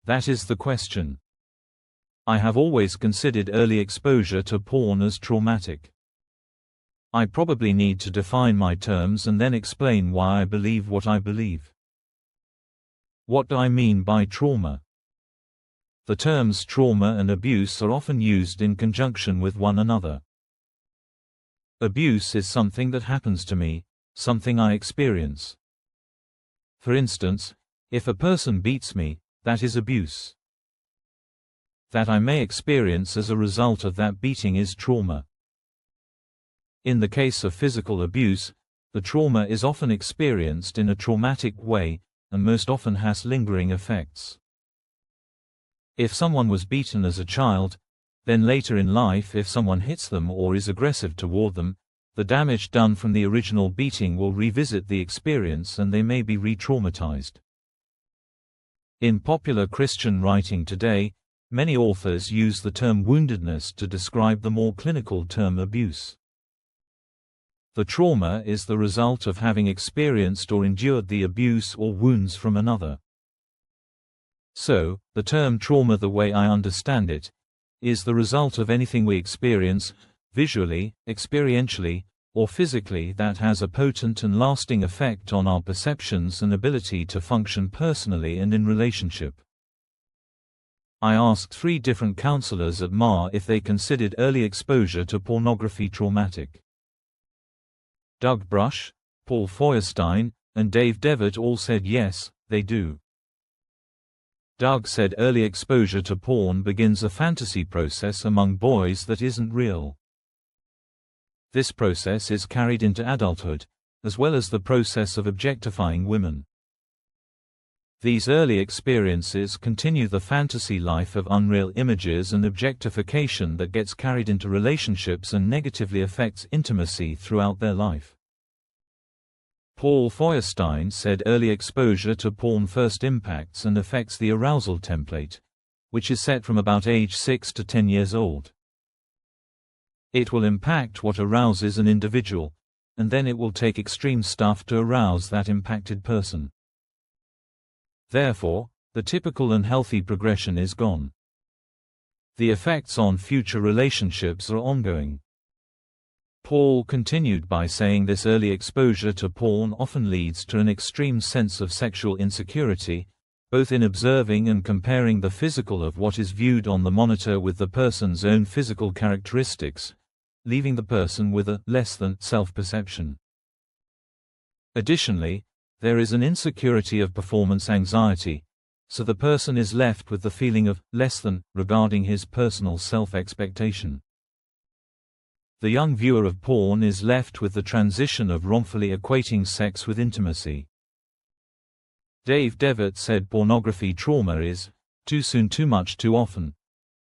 That is the question. I have always considered early exposure to porn as traumatic. I probably need to define my terms and then explain why I believe what I believe. What do I mean by trauma? The terms trauma and abuse are often used in conjunction with one another. Abuse is something that happens to me, something I experience. For instance, if a person beats me, that is abuse. That I may experience as a result of that beating is trauma. In the case of physical abuse, the trauma is often experienced in a traumatic way, and most often has lingering effects. If someone was beaten as a child, then later in life if someone hits them or is aggressive toward them, the damage done from the original beating will revisit the experience and they may be re-traumatized. In popular Christian writing today, many authors use the term woundedness to describe the more clinical term abuse. The trauma is the result of having experienced or endured the abuse or wounds from another. So, the term trauma, the way I understand it, is the result of anything we experience, visually, experientially, or physically that has a potent and lasting effect on our perceptions and ability to function personally and in relationship. I asked 3 different counselors at MAR if they considered early exposure to pornography traumatic. Doug Brush, Paul Feuerstein, and Dave Devitt all said yes, they do. Doug said early exposure to porn begins a fantasy process among boys that isn't real. This process is carried into adulthood, as well as the process of objectifying women. These early experiences continue the fantasy life of unreal images and objectification that gets carried into relationships and negatively affects intimacy throughout their life. Paul Feuerstein said early exposure to porn first impacts and affects the arousal template, which is set from about age 6 to 10 years old. It will impact what arouses an individual, and then it will take extreme stuff to arouse that impacted person. Therefore, the typical and healthy progression is gone. The effects on future relationships are ongoing. Paul continued by saying this early exposure to porn often leads to an extreme sense of sexual insecurity, both in observing and comparing the physical of what is viewed on the monitor with the person's own physical characteristics, leaving the person with a less than self-perception. Additionally, there is an insecurity of performance anxiety, so the person is left with the feeling of less than regarding his personal self-expectation. The young viewer of porn is left with the transition of wrongfully equating sex with intimacy. Dave Devitt said pornography trauma is too soon, too much, too often.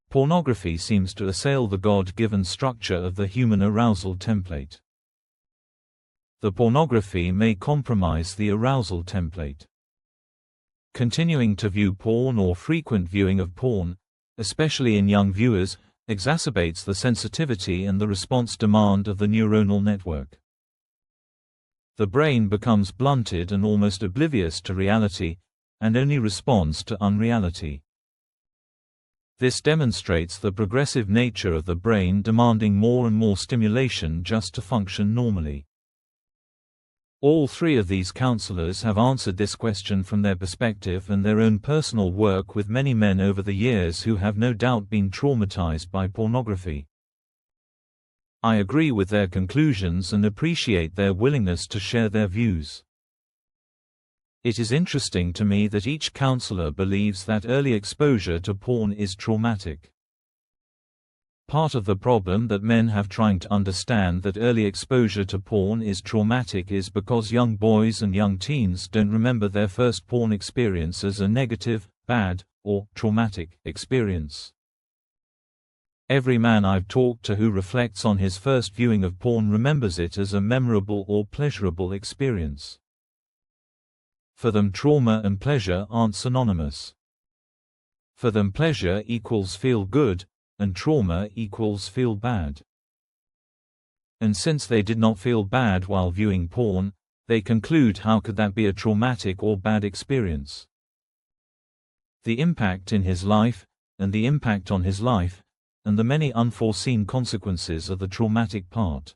Pornography seems to assail the God-given structure of the human arousal template. The pornography may compromise the arousal template. Continuing to view porn or frequent viewing of porn, especially in young viewers, exacerbates the sensitivity and the response demand of the neuronal network. The brain becomes blunted and almost oblivious to reality, and only responds to unreality. This demonstrates the progressive nature of the brain demanding more and more stimulation just to function normally. All 3 of these counselors have answered this question from their perspective and their own personal work with many men over the years who have no doubt been traumatized by pornography. I agree with their conclusions and appreciate their willingness to share their views. It is interesting to me that each counselor believes that early exposure to porn is traumatic. Part of the problem that men have trying to understand that early exposure to porn is traumatic is because young boys and young teens don't remember their first porn experience as a negative, bad, or traumatic experience. Every man I've talked to who reflects on his first viewing of porn remembers it as a memorable or pleasurable experience. For them, trauma and pleasure aren't synonymous. For them, pleasure equals feel good, and trauma equals feel bad. And since they did not feel bad while viewing porn, they conclude how could that be a traumatic or bad experience? the impact in his life, and the impact on his life, and the many unforeseen consequences are the traumatic part.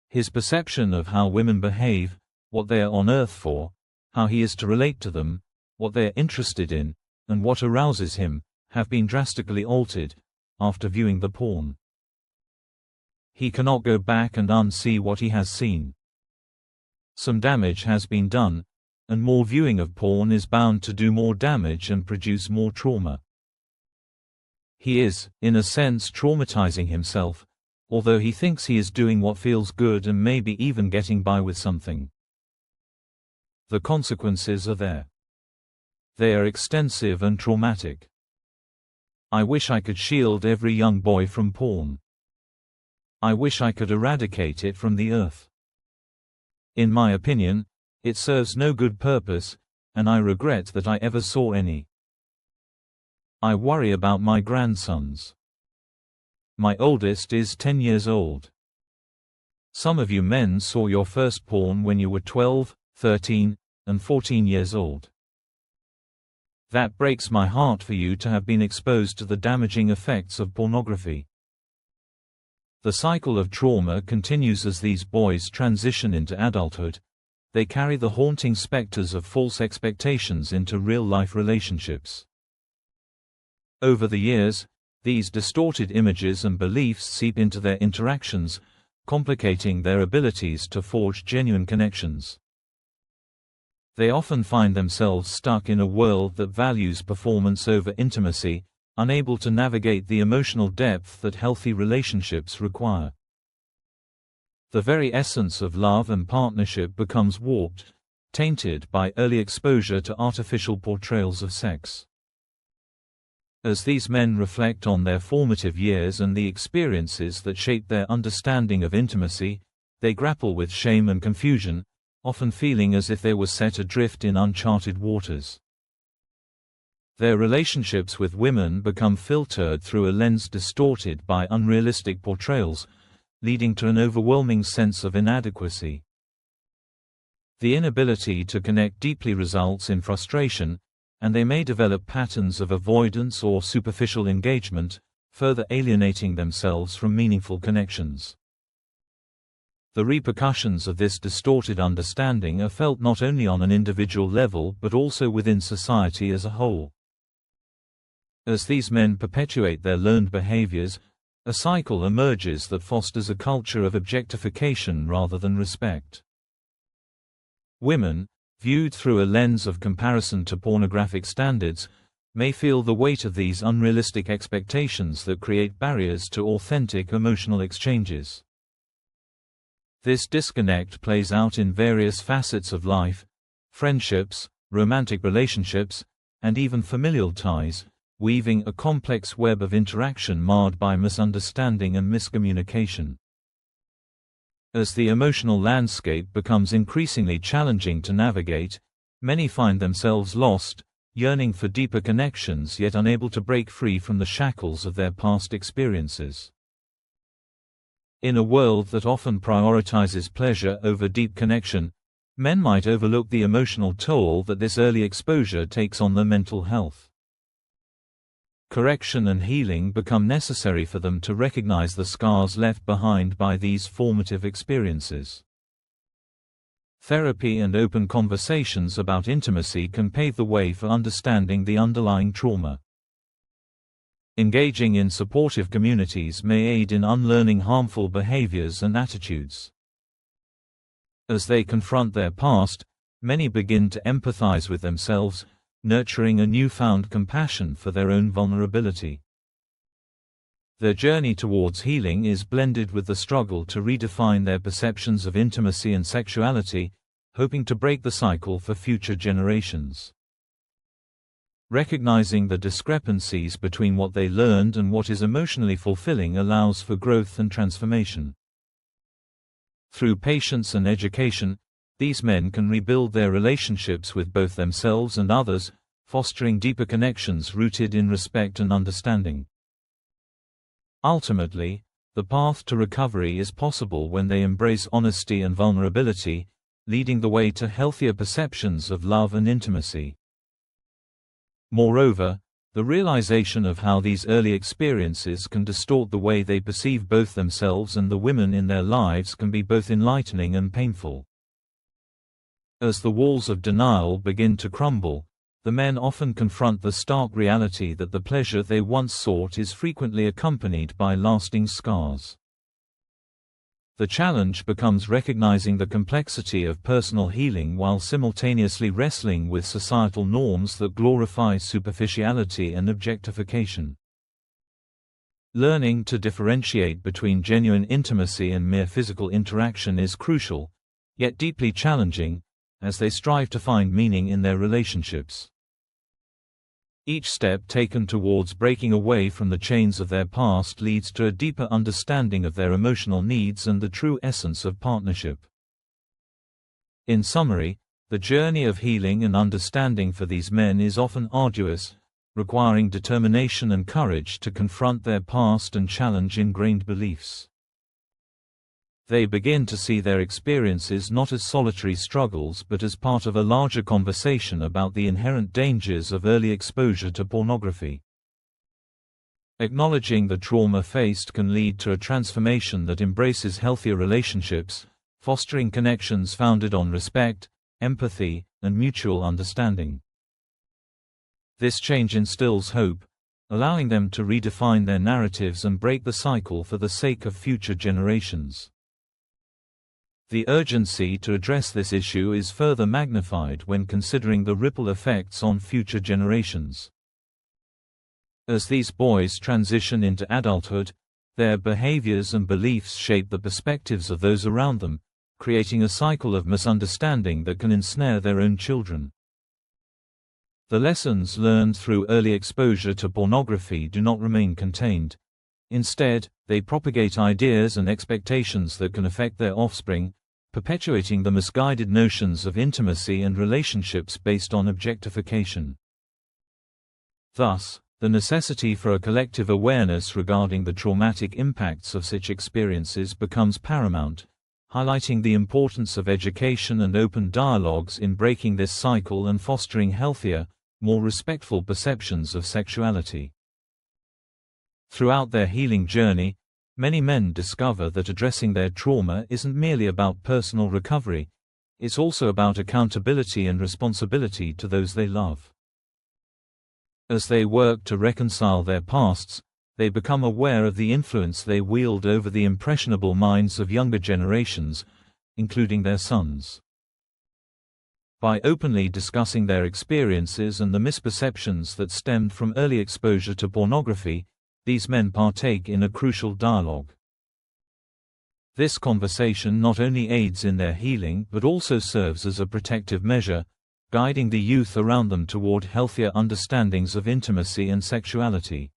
His perception of how women behave, what they are on earth for, how he is to relate to them, what they are interested in, and what arouses him, have been drastically altered after viewing the porn. He cannot go back and unsee what he has seen. Some damage has been done, and more viewing of porn is bound to do more damage and produce more trauma. He is, in a sense, traumatizing himself, although he thinks he is doing what feels good and maybe even getting by with something. The consequences are there. They are extensive and traumatic. I wish I could shield every young boy from porn. I wish I could eradicate it from the earth. In my opinion, it serves no good purpose, and I regret that I ever saw any. I worry about my grandsons. My oldest is 10 years old. Some of you men saw your first porn when you were 12, 13, and 14 years old. That breaks my heart for you to have been exposed to the damaging effects of pornography. The cycle of trauma continues as these boys transition into adulthood. They carry the haunting specters of false expectations into real-life relationships. Over the years, these distorted images and beliefs seep into their interactions, complicating their abilities to forge genuine connections. They often find themselves stuck in a world that values performance over intimacy, unable to navigate the emotional depth that healthy relationships require. The very essence of love and partnership becomes warped, tainted by early exposure to artificial portrayals of sex. As these men reflect on their formative years and the experiences that shaped their understanding of intimacy, they grapple with shame and confusion, often feeling as if they were set adrift in uncharted waters. Their relationships with women become filtered through a lens distorted by unrealistic portrayals, leading to an overwhelming sense of inadequacy. The inability to connect deeply results in frustration, and they may develop patterns of avoidance or superficial engagement, further alienating themselves from meaningful connections. The repercussions of this distorted understanding are felt not only on an individual level but also within society as a whole. As these men perpetuate their learned behaviors, a cycle emerges that fosters a culture of objectification rather than respect. Women, viewed through a lens of comparison to pornographic standards, may feel the weight of these unrealistic expectations that create barriers to authentic emotional exchanges. This disconnect plays out in various facets of life: friendships, romantic relationships, and even familial ties, weaving a complex web of interaction marred by misunderstanding and miscommunication. As the emotional landscape becomes increasingly challenging to navigate, many find themselves lost, yearning for deeper connections yet unable to break free from the shackles of their past experiences. In a world that often prioritizes pleasure over deep connection, men might overlook the emotional toll that this early exposure takes on their mental health. Correction and healing become necessary for them to recognize the scars left behind by these formative experiences. Therapy and open conversations about intimacy can pave the way for understanding the underlying trauma. Engaging in supportive communities may aid in unlearning harmful behaviors and attitudes. As they confront their past, many begin to empathize with themselves, nurturing a newfound compassion for their own vulnerability. Their journey towards healing is blended with the struggle to redefine their perceptions of intimacy and sexuality, hoping to break the cycle for future generations. Recognizing the discrepancies between what they learned and what is emotionally fulfilling allows for growth and transformation. Through patience and education, these men can rebuild their relationships with both themselves and others, fostering deeper connections rooted in respect and understanding. Ultimately, the path to recovery is possible when they embrace honesty and vulnerability, leading the way to healthier perceptions of love and intimacy. Moreover, the realization of how these early experiences can distort the way they perceive both themselves and the women in their lives can be both enlightening and painful. As the walls of denial begin to crumble, the men often confront the stark reality that the pleasure they once sought is frequently accompanied by lasting scars. The challenge becomes recognizing the complexity of personal healing while simultaneously wrestling with societal norms that glorify superficiality and objectification. Learning to differentiate between genuine intimacy and mere physical interaction is crucial, yet deeply challenging, as they strive to find meaning in their relationships. Each step taken towards breaking away from the chains of their past leads to a deeper understanding of their emotional needs and the true essence of partnership. In summary, the journey of healing and understanding for these men is often arduous, requiring determination and courage to confront their past and challenge ingrained beliefs. They begin to see their experiences not as solitary struggles but as part of a larger conversation about the inherent dangers of early exposure to pornography. Acknowledging the trauma faced can lead to a transformation that embraces healthier relationships, fostering connections founded on respect, empathy, and mutual understanding. This change instills hope, allowing them to redefine their narratives and break the cycle for the sake of future generations. The urgency to address this issue is further magnified when considering the ripple effects on future generations. As these boys transition into adulthood, their behaviors and beliefs shape the perspectives of those around them, creating a cycle of misunderstanding that can ensnare their own children. The lessons learned through early exposure to pornography do not remain contained. Instead, they propagate ideas and expectations that can affect their offspring, perpetuating the misguided notions of intimacy and relationships based on objectification. Thus, the necessity for a collective awareness regarding the traumatic impacts of such experiences becomes paramount, highlighting the importance of education and open dialogues in breaking this cycle and fostering healthier, more respectful perceptions of sexuality. Throughout their healing journey, many men discover that addressing their trauma isn't merely about personal recovery, it's also about accountability and responsibility to those they love. As they work to reconcile their pasts, they become aware of the influence they wield over the impressionable minds of younger generations, including their sons. By openly discussing their experiences and the misperceptions that stemmed from early exposure to pornography, these men partake in a crucial dialogue. This conversation not only aids in their healing but also serves as a protective measure, guiding the youth around them toward healthier understandings of intimacy and sexuality.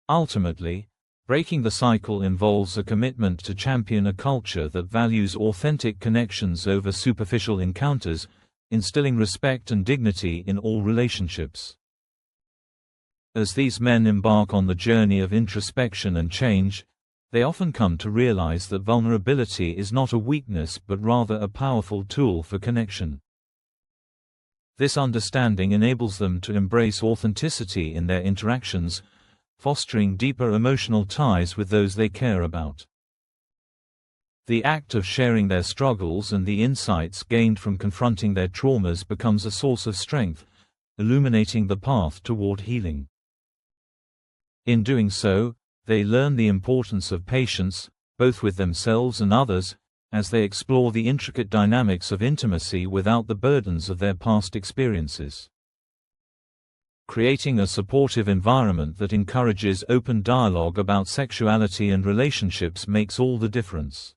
Ultimately, breaking the cycle involves a commitment to champion a culture that values authentic connections over superficial encounters, instilling respect and dignity in all relationships. As these men embark on the journey of introspection and change, they often come to realize that vulnerability is not a weakness but rather a powerful tool for connection. This understanding enables them to embrace authenticity in their interactions, fostering deeper emotional ties with those they care about. The act of sharing their struggles and the insights gained from confronting their traumas becomes a source of strength, illuminating the path toward healing. In doing so, they learn the importance of patience, both with themselves and others, as they explore the intricate dynamics of intimacy without the burdens of their past experiences. Creating a supportive environment that encourages open dialogue about sexuality and relationships makes all the difference.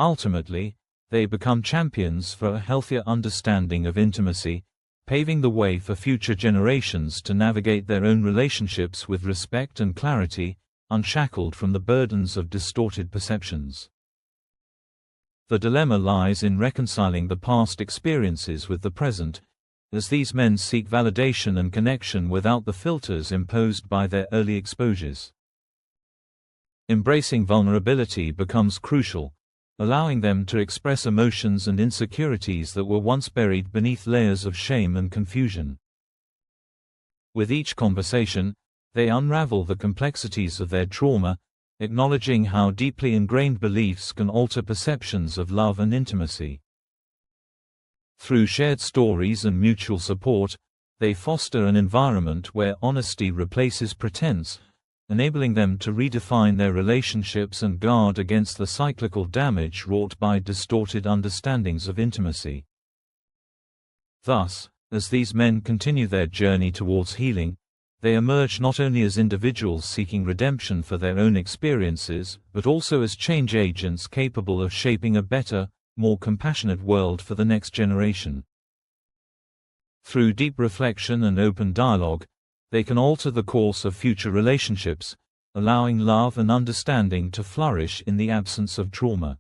Ultimately, they become champions for a healthier understanding of intimacy, paving the way for future generations to navigate their own relationships with respect and clarity, unshackled from the burdens of distorted perceptions. The dilemma lies in reconciling the past experiences with the present, as these men seek validation and connection without the filters imposed by their early exposures. Embracing vulnerability becomes crucial, allowing them to express emotions and insecurities that were once buried beneath layers of shame and confusion. With each conversation, they unravel the complexities of their trauma, acknowledging how deeply ingrained beliefs can alter perceptions of love and intimacy. Through shared stories and mutual support, they foster an environment where honesty replaces pretense, enabling them to redefine their relationships and guard against the cyclical damage wrought by distorted understandings of intimacy. Thus, as these men continue their journey towards healing, they emerge not only as individuals seeking redemption for their own experiences, but also as change agents capable of shaping a better, more compassionate world for the next generation. Through deep reflection and open dialogue, they can alter the course of future relationships, allowing love and understanding to flourish in the absence of trauma.